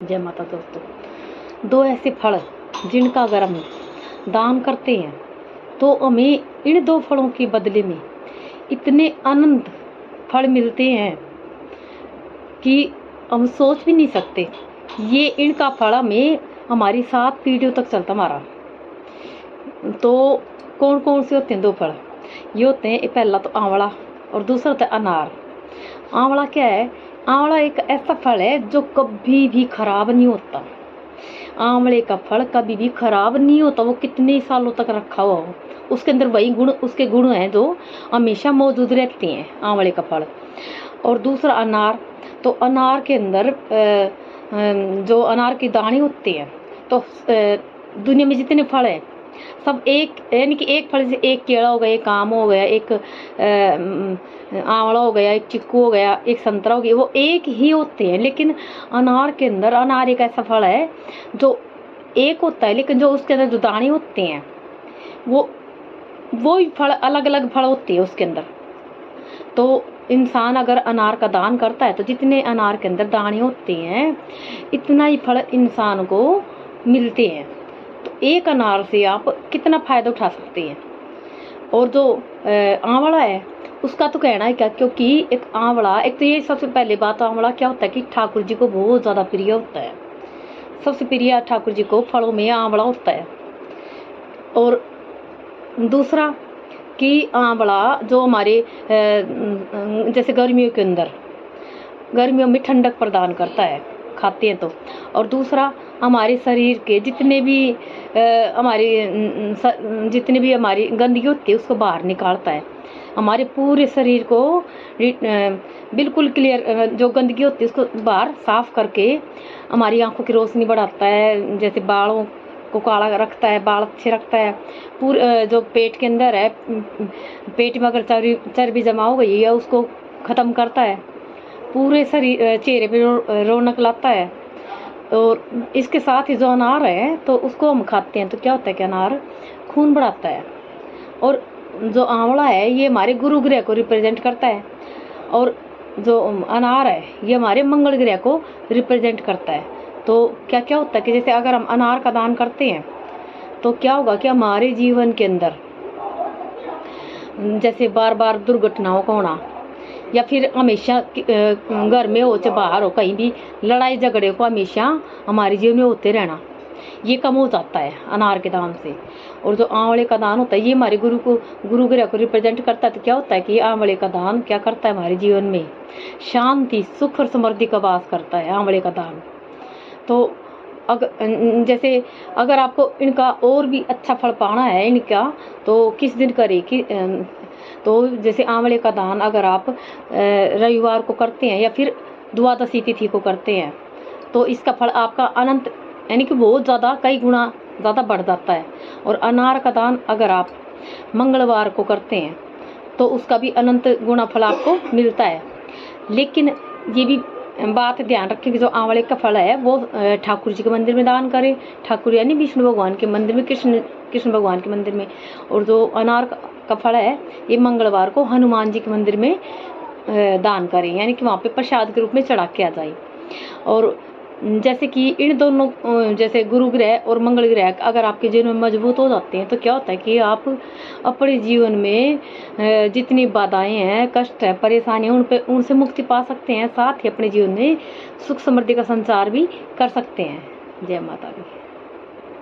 जय माता दोस्तों। दो ऐसे फल जिनका अगर हम दान करते हैं तो हमें इन दो फलों के बदले में इतने अनंत फल मिलते हैं कि हम सोच भी नहीं सकते। ये इनका फल हमें हमारी 7 पीढ़ियों तक चलता हमारा। तो कौन कौन से होते हैं दो फल? ये होते हैं, पहला तो आंवला और दूसरा होता है अनार। आंवला क्या है? आंवला एक ऐसा फल है जो कभी भी खराब नहीं होता। आंवले का फल कभी भी खराब नहीं होता, वो कितने सालों तक रखा हुआ हो, उसके अंदर वही गुण, उसके गुण हैं जो हमेशा मौजूद रहते हैं आंवले का फल। और दूसरा अनार, तो अनार के अंदर जो अनार के दाने होते हैं, तो दुनिया में जितने फल हैं सब एक, यानी कि एक फल से एक केला हो गया, एक आम हो गया, एक आंवला हो गया, एक चिक्कू हो गया, एक संतरा हो गया, वो एक ही होते हैं। लेकिन अनार के अंदर, अनार एक ऐसा फल है जो एक होता है, लेकिन जो उसके अंदर जो दाने होते हैं वो फल अलग अलग फल होते हैं उसके अंदर। तो इंसान अगर अनार का दान करता है तो जितने अनार के अंदर दाने होते हैं इतना ही फल इंसान को मिलते हैं। तो एक अनार से आप कितना फ़ायदा उठा सकते हैं। और जो आंवला है उसका तो कहना है क्या, क्योंकि एक आंवला, एक तो ये सबसे पहले बात, आंवला क्या होता है कि ठाकुर जी को बहुत ज़्यादा प्रिय होता है। सबसे प्रिय ठाकुर जी को फलों में आंवला होता है। और दूसरा कि आंवला जो हमारे जैसे गर्मियों के अंदर, गर्मियों में ठंडक प्रदान करता है, खाते हैं तो। और दूसरा हमारे शरीर के जितने भी हमारी गंदगी होती है उसको बाहर निकालता है। हमारे पूरे शरीर को बिल्कुल क्लियर, जो गंदगी होती है उसको बाहर साफ करके हमारी आंखों की रोशनी बढ़ाता है, जैसे बालों को काला रखता है, बाल अच्छे रखता है। पूरे जो पेट के अंदर है, पेट में अगर चर्बी जमा हो गई है उसको ख़त्म करता है, पूरे शरीर चेहरे पे रौनक लाता है। और इसके साथ ही जो अनार है तो उसको हम खाते हैं तो क्या होता है कि अनार खून बढ़ाता है। और जो आंवला है ये हमारे गुरु ग्रह को रिप्रेजेंट करता है, और जो अनार है ये हमारे मंगल ग्रह को रिप्रेजेंट करता है। तो क्या क्या होता है कि जैसे अगर हम अनार का दान करते हैं तो क्या होगा कि हमारे जीवन के अंदर जैसे बार बार दुर्घटनाओं का होना, या फिर हमेशा घर में हो चाहे बाहर हो, कहीं भी लड़ाई झगड़े को हमेशा हमारे जीवन में होते रहना, ये कम हो जाता है अनार के दान से। और जो आंवले का दान होता है ये हमारे गुरु ग्रह को रिप्रेजेंट करता है। तो क्या होता है कि आंवले का दान क्या करता है, हमारे जीवन में शांति, सुख और समृद्धि का वास करता है आंवले का दान। तो जैसे अगर आपको इनका और भी अच्छा फल पाना है इनका, तो किस दिन करें कि तो जैसे आंवले का दान अगर आप रविवार को करते हैं या फिर द्वादशी तिथि को करते हैं तो इसका फल आपका अनंत, यानी कि बहुत ज़्यादा, कई गुना ज़्यादा बढ़ जाता है। और अनार का दान अगर आप मंगलवार को करते हैं तो उसका भी अनंत गुना फल आपको मिलता है। लेकिन ये भी बात ध्यान रखें कि जो आंवले का फल है वो ठाकुर जी के मंदिर में दान करें, ठाकुर यानी विष्णु भगवान के मंदिर में, कृष्ण भगवान के मंदिर में। और जो अनार का फल है ये मंगलवार को हनुमान जी के मंदिर में दान करें, यानी कि वहाँ पे प्रसाद के रूप में चढ़ा के आ जाए। और जैसे कि इन दोनों जैसे गुरु ग्रह और मंगल ग्रह अगर आपके जीवन में मजबूत हो जाते हैं तो क्या होता है कि आप अपने जीवन में जितनी बाधाएं हैं, कष्ट है, परेशानियां, उनसे मुक्ति पा सकते हैं। साथ ही अपने जीवन में सुख समृद्धि का संचार भी कर सकते हैं। जय माता दी।